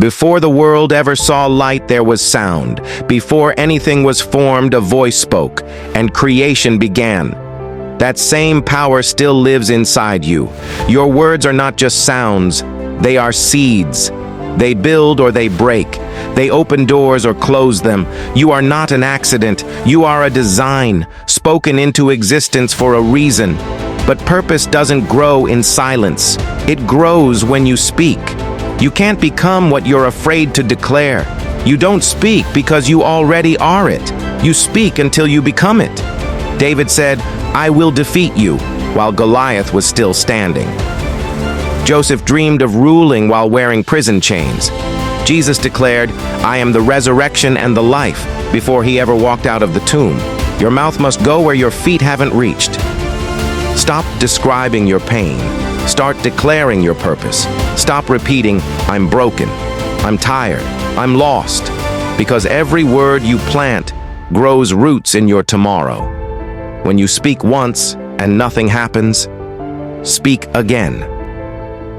Before the world ever saw light, there was sound. Before anything was formed, a voice spoke, and creation began. That same power still lives inside you. Your words are not just sounds, they are seeds. They build or they break. They open doors or close them. You are not an accident. You are a design, spoken into existence for a reason. But purpose doesn't grow in silence. It grows when you speak. You can't become what you're afraid to declare. You don't speak because you already are it. You speak until you become it. David said, "I will defeat you," while Goliath was still standing. Joseph dreamed of ruling while wearing prison chains. Jesus declared, "I am the resurrection and the life," before he ever walked out of the tomb. Your mouth must go where your feet haven't reached. Stop describing your pain. Start declaring your purpose. Stop repeating, "I'm broken, I'm tired, I'm lost," because every word you plant grows roots in your tomorrow. When you speak once and nothing happens, speak again.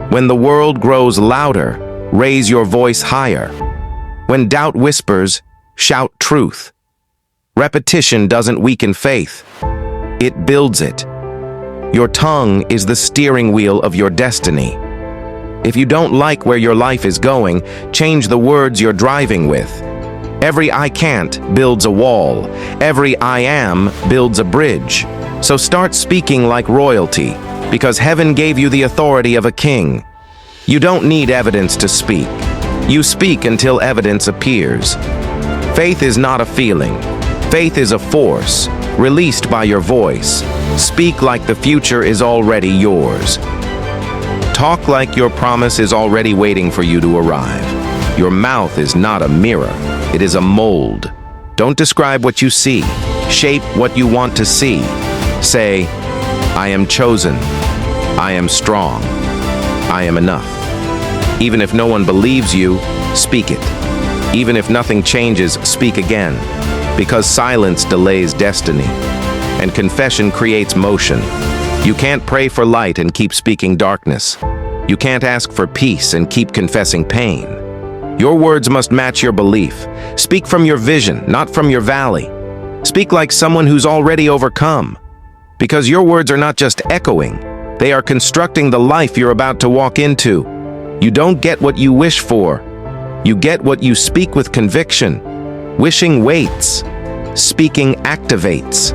When the world grows louder, raise your voice higher. When doubt whispers, shout truth. Repetition doesn't weaken faith, it builds it. Your tongue is the steering wheel of your destiny. If you don't like where your life is going, change the words you're driving with. Every "I can't" builds a wall. Every "I am" builds a bridge. So start speaking like royalty, because heaven gave you the authority of a king. You don't need evidence to speak. You speak until evidence appears. Faith is not a feeling. Faith is a force, released by your voice. Speak like the future is already yours. Talk like your promise is already waiting for you to arrive. Your mouth is not a mirror, it is a mold. Don't describe what you see. Shape what you want to see. Say, "I am chosen. I am strong. I am enough." Even if no one believes you, speak it. Even if nothing changes, speak again. Because silence delays destiny, and confession creates motion. You can't pray for light and keep speaking darkness. You can't ask for peace and keep confessing pain. Your words must match your belief. Speak from your vision, not from your valley. Speak like someone who's already overcome. Because your words are not just echoing, they are constructing the life you're about to walk into. You don't get what you wish for. You get what you speak with conviction. Wishing waits. Speaking activates.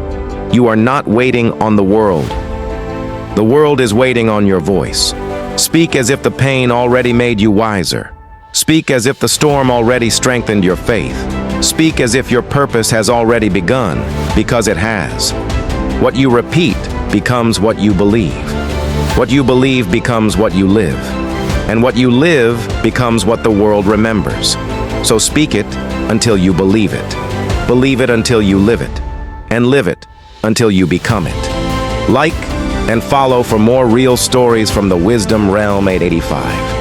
You are not waiting on the world. The world is waiting on your voice. Speak as if the pain already made you wiser. Speak as if the storm already strengthened your faith. Speak as if your purpose has already begun, because it has. What you repeat becomes what you believe. What you believe becomes what you live. And what you live becomes what the world remembers. So speak it until you believe it. Believe it until you live it. And live it until you become it. Like and follow for more real stories from the Wisdom Realm 885.